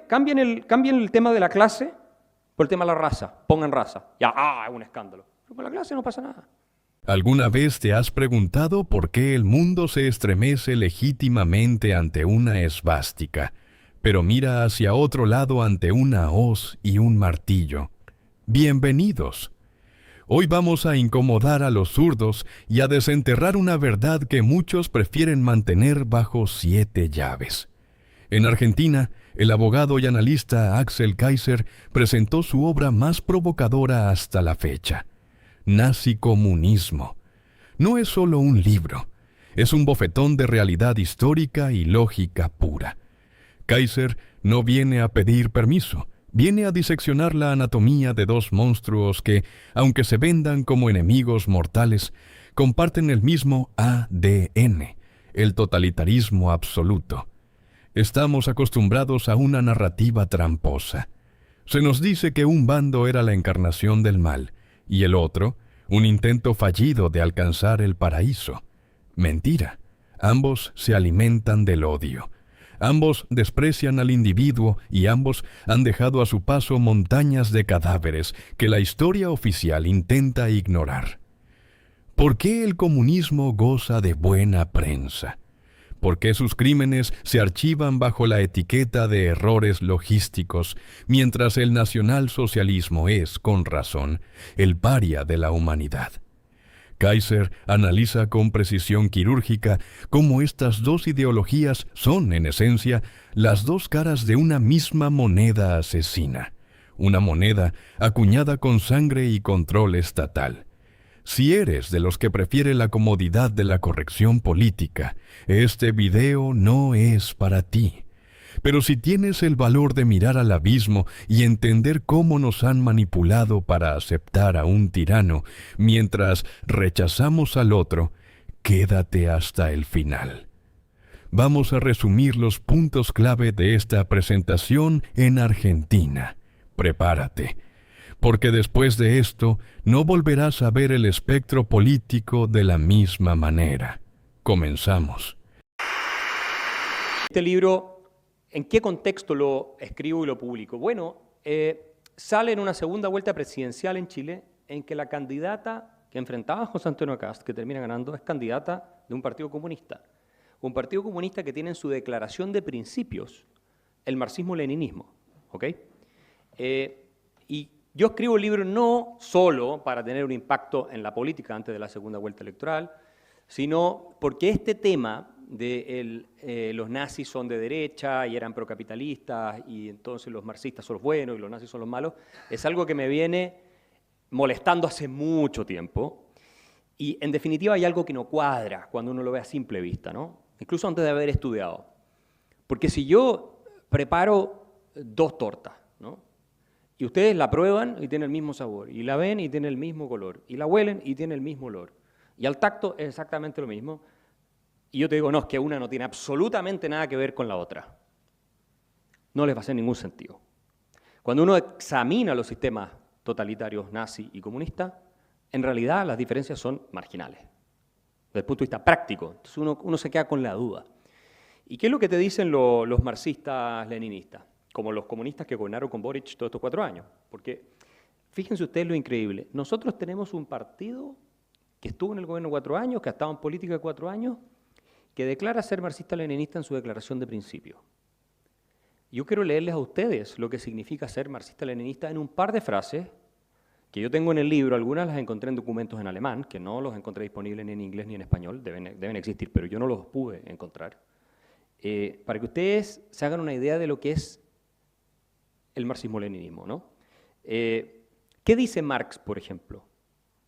cambien el tema de la clase por el tema de la raza. Pongan raza. Ya, es un escándalo. Pero con la clase no pasa nada. ¿Alguna vez te has preguntado por qué el mundo se estremece legítimamente ante una esvástica, pero mira hacia otro lado ante una hoz y un martillo? Bienvenidos. Hoy vamos a incomodar a los zurdos y a desenterrar una verdad que muchos prefieren mantener bajo 7 llaves. En Argentina, el abogado y analista Axel Kaiser presentó su obra más provocadora hasta la fecha: Nazicomunismo. No es solo un libro, es un bofetón de realidad histórica y lógica pura. Kaiser no viene a pedir permiso, viene a diseccionar la anatomía de dos monstruos que, aunque se vendan como enemigos mortales, comparten el mismo ADN, el totalitarismo absoluto. Estamos acostumbrados a una narrativa tramposa. Se nos dice que un bando era la encarnación del mal y el otro, un intento fallido de alcanzar el paraíso. Mentira. Ambos se alimentan del odio. Ambos desprecian al individuo y ambos han dejado a su paso montañas de cadáveres que la historia oficial intenta ignorar. ¿Por qué el comunismo goza de buena prensa? ¿Por qué sus crímenes se archivan bajo la etiqueta de errores logísticos, mientras el nacionalsocialismo es, con razón, el paria de la humanidad? Kaiser analiza con precisión quirúrgica cómo estas dos ideologías son, en esencia, las dos caras de una misma moneda asesina, una moneda acuñada con sangre y control estatal. Si eres de los que prefiere la comodidad de la corrección política, este video no es para ti. Pero si tienes el valor de mirar al abismo y entender cómo nos han manipulado para aceptar a un tirano, mientras rechazamos al otro, quédate hasta el final. Vamos a resumir los puntos clave de esta presentación en Argentina. Prepárate, porque después de esto no volverás a ver el espectro político de la misma manera. Comenzamos. Este libro, ¿en qué contexto lo escribo y lo publico? Bueno, sale en una segunda vuelta presidencial en Chile, en que la candidata que enfrentaba a José Antonio Kast, que termina ganando, es candidata de un partido comunista. Un partido comunista que tiene en su declaración de principios el marxismo-leninismo. ¿Ok? Y yo escribo el libro no solo para tener un impacto en la política antes de la segunda vuelta electoral, sino porque este tema de los nazis son de derecha y eran procapitalistas y entonces los marxistas son los buenos y los nazis son los malos, es algo que me viene molestando hace mucho tiempo. Y en definitiva hay algo que no cuadra cuando uno lo ve a simple vista, ¿no? Incluso antes de haber estudiado. Porque si yo preparo 2 tortas, ¿no? Y ustedes la prueban y tiene el mismo sabor, y la ven y tiene el mismo color, y la huelen y tiene el mismo olor, y al tacto es exactamente lo mismo, y yo te digo, no, es que una no tiene absolutamente nada que ver con la otra. No les va a hacer ningún sentido. Cuando uno examina los sistemas totalitarios nazi y comunista, en realidad las diferencias son marginales, desde el punto de vista práctico. Entonces uno se queda con la duda. ¿Y qué es lo que te dicen los marxistas-leninistas? Como los comunistas que gobernaron con Boric todos estos 4 años. Porque fíjense ustedes lo increíble. Nosotros tenemos un partido que estuvo en el gobierno 4 años, que ha estado en política 4 años, que declara ser marxista-leninista en su declaración de principio. Yo quiero leerles a ustedes lo que significa ser marxista-leninista en un par de frases que yo tengo en el libro. Algunas las encontré en documentos en alemán, que no los encontré disponibles ni en inglés ni en español, deben existir, pero yo no los pude encontrar. Para que ustedes se hagan una idea de lo que es el marxismo-leninismo, ¿no? ¿Qué dice Marx, por ejemplo,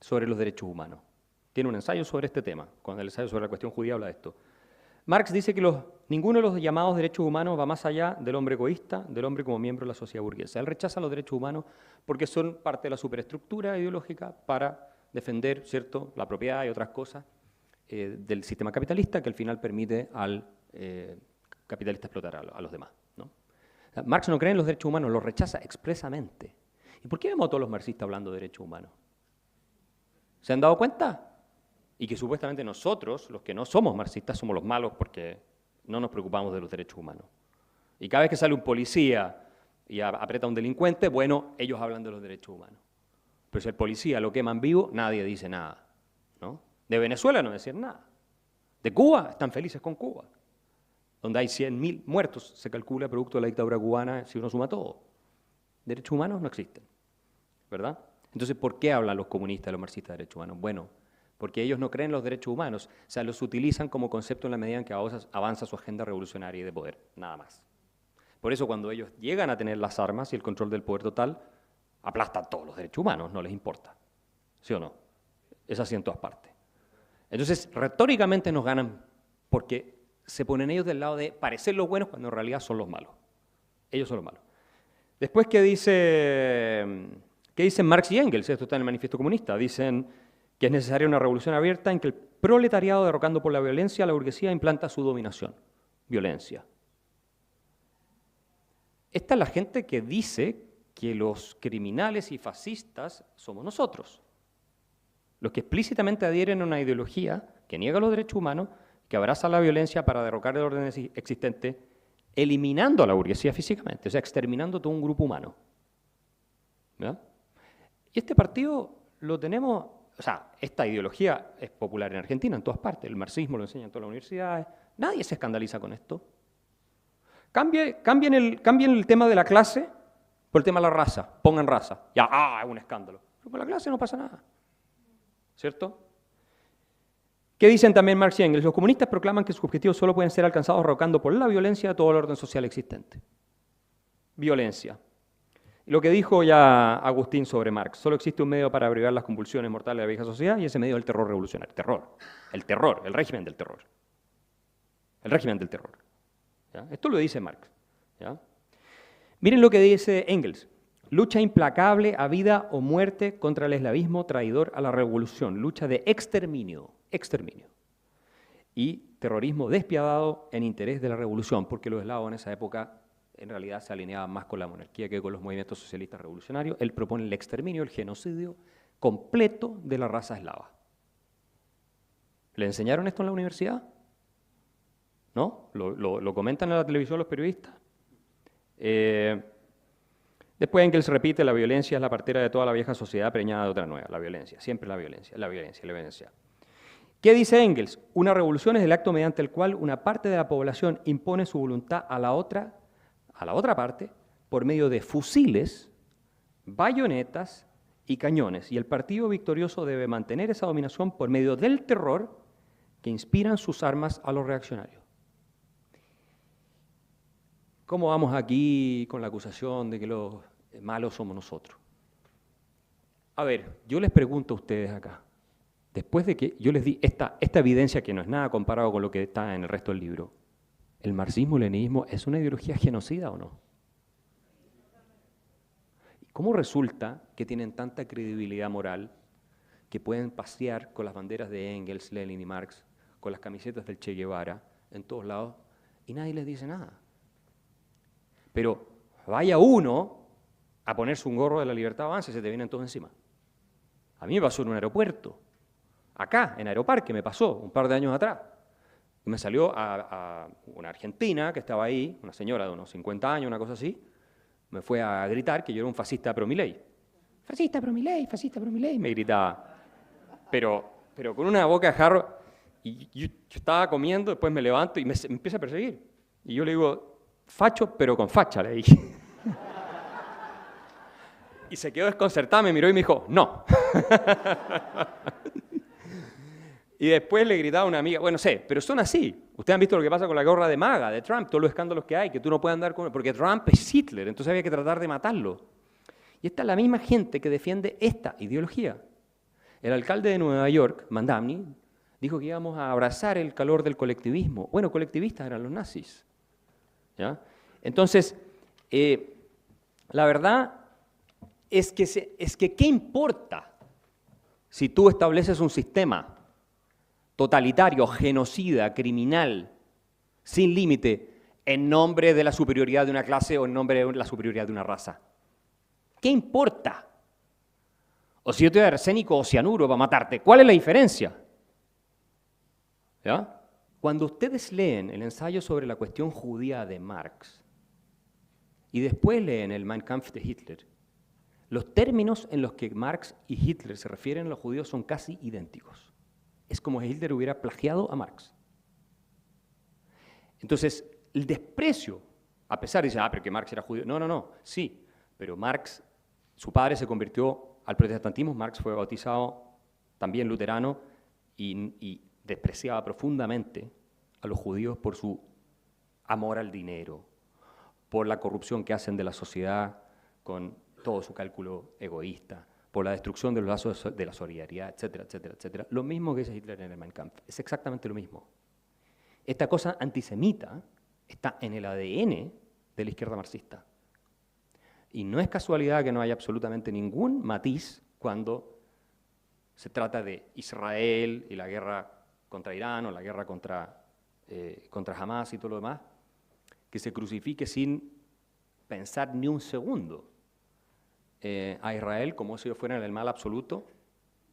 sobre los derechos humanos? Tiene un ensayo sobre este tema. Cuando el ensayo sobre la cuestión judía habla de esto. Marx dice que ninguno de los llamados derechos humanos va más allá del hombre egoísta, del hombre como miembro de la sociedad burguesa. Él rechaza los derechos humanos porque son parte de la superestructura ideológica para defender, ¿cierto?, la propiedad y otras cosas del sistema capitalista que al final permite al capitalista explotar a los demás, ¿no? O sea, Marx no cree en los derechos humanos, los rechaza expresamente. ¿Y por qué vemos a todos los marxistas hablando de derechos humanos? ¿Se han dado cuenta? Y que supuestamente nosotros, los que no somos marxistas, somos los malos porque no nos preocupamos de los derechos humanos. Y cada vez que sale un policía y aprieta a un delincuente, bueno, ellos hablan de los derechos humanos. Pero si el policía lo queman vivo, nadie dice nada, ¿no? De Venezuela no decían nada. De Cuba, están felices con Cuba. Donde hay 100.000 muertos, se calcula, producto de la dictadura cubana, si uno suma todo. Derechos humanos no existen, ¿verdad? Entonces, ¿por qué hablan los comunistas, los marxistas de derechos humanos? Bueno, porque ellos no creen en los derechos humanos, o sea, los utilizan como concepto en la medida en que avanza su agenda revolucionaria y de poder, nada más. Por eso cuando ellos llegan a tener las armas y el control del poder total, aplastan todos los derechos humanos, no les importa. ¿Sí o no? Es así en todas partes. Entonces, retóricamente nos ganan porque se ponen ellos del lado de parecer los buenos cuando en realidad son los malos. Ellos son los malos. Después, ¿qué dicen Marx y Engels? Esto está en el Manifiesto Comunista. Dicen que es necesaria una revolución abierta en que el proletariado, derrocando por la violencia, la burguesía implanta su dominación. Violencia. Esta es la gente que dice que los criminales y fascistas somos nosotros. Los que explícitamente adhieren a una ideología que niega los derechos humanos, que abraza la violencia para derrocar el orden existente, eliminando a la burguesía físicamente, o sea, exterminando todo un grupo humano. ¿Verdad? Y este partido lo tenemos, o sea, esta ideología es popular en Argentina, en todas partes, el marxismo lo enseñan en todas las universidades, nadie se escandaliza con esto. Cambien el tema de la clase por el tema de la raza, pongan raza, ya, es un escándalo. Pero con la clase no pasa nada, ¿cierto? ¿Qué dicen también Marx y Engels? Los comunistas proclaman que sus objetivos solo pueden ser alcanzados derrocando por la violencia todo el orden social existente. Violencia. Lo que dijo ya Agustín sobre Marx, solo existe un medio para abrigar las convulsiones mortales de la vieja sociedad y ese medio es el terror revolucionario. Terror, el régimen del terror. El régimen del terror. ¿Ya? Esto lo dice Marx. ¿Ya? Miren lo que dice Engels. Lucha implacable a vida o muerte contra el eslavismo traidor a la revolución. Lucha de exterminio. Y terrorismo despiadado en interés de la revolución, porque los eslavos en esa época en realidad se alineaban más con la monarquía que con los movimientos socialistas revolucionarios. Él propone el exterminio, el genocidio completo de la raza eslava. ¿Le enseñaron esto en la universidad? ¿No? ¿Lo comentan en la televisión los periodistas? Después Engels repite, la violencia es la partera de toda la vieja sociedad preñada de otra nueva. La violencia, siempre la violencia, la violencia, la violencia. ¿Qué dice Engels? Una revolución es el acto mediante el cual una parte de la población impone su voluntad a la otra parte por medio de fusiles, bayonetas y cañones. Y el partido victorioso debe mantener esa dominación por medio del terror que inspiran sus armas a los reaccionarios. ¿Cómo vamos aquí con la acusación de que los malos somos nosotros? A ver, yo les pregunto a ustedes acá, después de que yo les di esta evidencia que no es nada comparado con lo que está en el resto del libro, ¿el marxismo-leninismo es una ideología genocida o no? ¿Cómo resulta que tienen tanta credibilidad moral que pueden pasear con las banderas de Engels, Lenin y Marx, con las camisetas del Che Guevara, en todos lados, y nadie les dice nada? Pero vaya uno a ponerse un gorro de la Libertad Avanza y se te vienen todos encima. A mí me pasó en un aeropuerto, acá, en Aeroparque, me pasó un par de años atrás. Me salió a una argentina que estaba ahí, una señora de unos 50 años, una cosa así, me fue a gritar que yo era un fascista pro Milei. Fascista pro Milei, me gritaba. Pero con una boca de jarro, y yo estaba comiendo, después me levanto y me empieza a perseguir. Y yo le digo, facho, pero con facha, le dije. Y se quedó desconcertada, me miró y me dijo, no. Y después le gritaba a una amiga, bueno, sé, pero son así. Ustedes han visto lo que pasa con la gorra de MAGA, de Trump, todos los escándalos que hay, que tú no puedes andar con él, porque Trump es Hitler, entonces había que tratar de matarlo. Y esta es la misma gente que defiende esta ideología. El alcalde de Nueva York, Mandamni, dijo que íbamos a abrazar el calor del colectivismo. Bueno, colectivistas eran los nazis. ¿Ya? Entonces, la verdad es que ¿qué importa si tú estableces un sistema totalitario, genocida, criminal, sin límite, en nombre de la superioridad de una clase o en nombre de la superioridad de una raza? ¿Qué importa? O si yo te doy arsénico o cianuro para matarte, ¿cuál es la diferencia? ¿Ya? Cuando ustedes leen el ensayo sobre la cuestión judía de Marx, y después leen el Mein Kampf de Hitler, los términos en los que Marx y Hitler se refieren a los judíos son casi idénticos. Es como si Hitler hubiera plagiado a Marx. Entonces, el desprecio, a pesar de decir, pero que Marx era judío. No, sí, pero Marx, su padre se convirtió al protestantismo, Marx fue bautizado también luterano y despreciaba profundamente a los judíos por su amor al dinero, por la corrupción que hacen de la sociedad con todo su cálculo egoísta, por la destrucción de los lazos de la solidaridad, etcétera, etcétera, etcétera. Lo mismo que dice Hitler en el Mein Kampf, es exactamente lo mismo. Esta cosa antisemita está en el ADN de la izquierda marxista. Y no es casualidad que no haya absolutamente ningún matiz cuando se trata de Israel y la guerra contra Irán o la guerra contra Hamas y todo lo demás, que se crucifique sin pensar ni un segundo a Israel como si fuera el mal absoluto.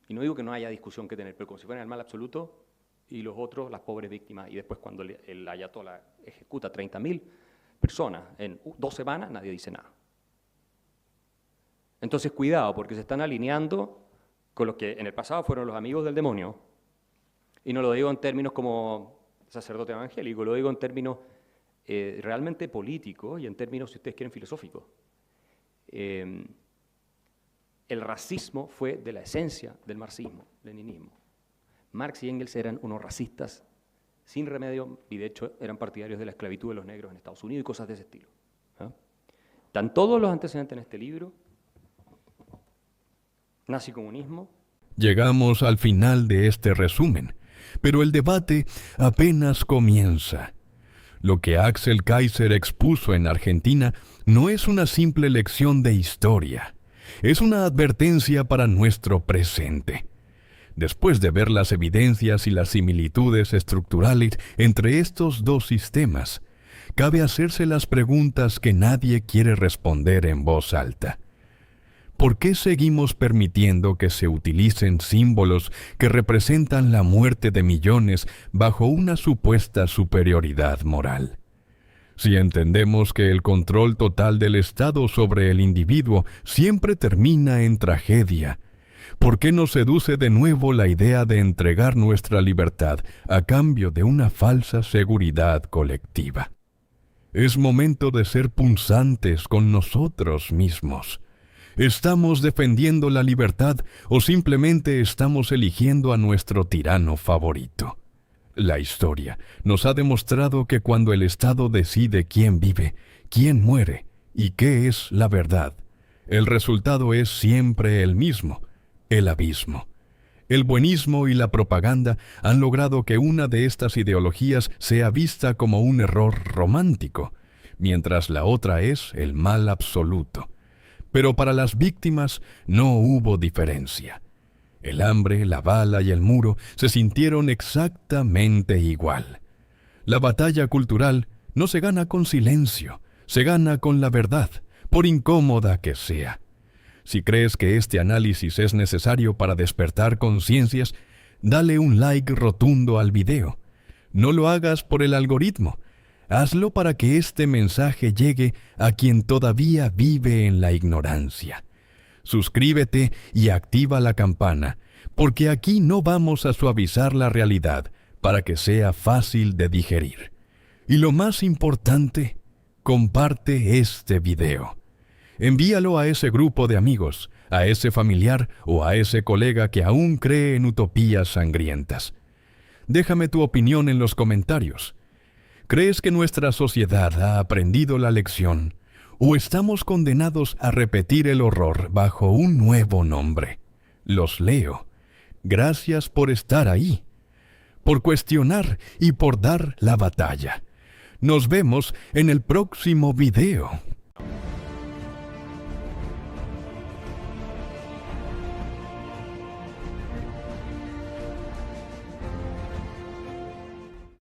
Y no digo que no haya discusión que tener, pero como si fuera el mal absoluto y los otros, las pobres víctimas. Y después cuando el ayatolá ejecuta 30.000 personas en 2 semanas, nadie dice nada. Entonces, cuidado, porque se están alineando con los que en el pasado fueron los amigos del demonio. Y no lo digo en términos como sacerdote evangélico, lo digo en términos realmente políticos y en términos, si ustedes quieren, filosóficos. El racismo fue de la esencia del marxismo, leninismo. Marx y Engels eran unos racistas sin remedio y de hecho eran partidarios de la esclavitud de los negros en Estados Unidos y cosas de ese estilo. Están todos los antecedentes en este libro. Nazi-comunismo. Llegamos al final de este resumen, pero el debate apenas comienza. Lo que Axel Kaiser expuso en Argentina no es una simple lección de historia, es una advertencia para nuestro presente. Después de ver las evidencias y las similitudes estructurales entre estos dos sistemas, cabe hacerse las preguntas que nadie quiere responder en voz alta. ¿Por qué seguimos permitiendo que se utilicen símbolos que representan la muerte de millones bajo una supuesta superioridad moral? Si entendemos que el control total del Estado sobre el individuo siempre termina en tragedia, ¿por qué nos seduce de nuevo la idea de entregar nuestra libertad a cambio de una falsa seguridad colectiva? Es momento de ser punzantes con nosotros mismos. ¿Estamos defendiendo la libertad o simplemente estamos eligiendo a nuestro tirano favorito? La historia nos ha demostrado que cuando el Estado decide quién vive, quién muere y qué es la verdad, el resultado es siempre el mismo: el abismo. El buenismo y la propaganda han logrado que una de estas ideologías sea vista como un error romántico, mientras la otra es el mal absoluto. Pero para las víctimas no hubo diferencia. El hambre, la bala y el muro se sintieron exactamente igual. La batalla cultural no se gana con silencio, se gana con la verdad, por incómoda que sea. Si crees que este análisis es necesario para despertar conciencias, dale un like rotundo al video. No lo hagas por el algoritmo. Hazlo para que este mensaje llegue a quien todavía vive en la ignorancia. Suscríbete y activa la campana, porque aquí no vamos a suavizar la realidad para que sea fácil de digerir. Y lo más importante, comparte este video. Envíalo a ese grupo de amigos, a ese familiar o a ese colega que aún cree en utopías sangrientas. Déjame tu opinión en los comentarios. ¿Crees que nuestra sociedad ha aprendido la lección o estamos condenados a repetir el horror bajo un nuevo nombre? Los leo. Gracias por estar ahí, por cuestionar y por dar la batalla. Nos vemos en el próximo video.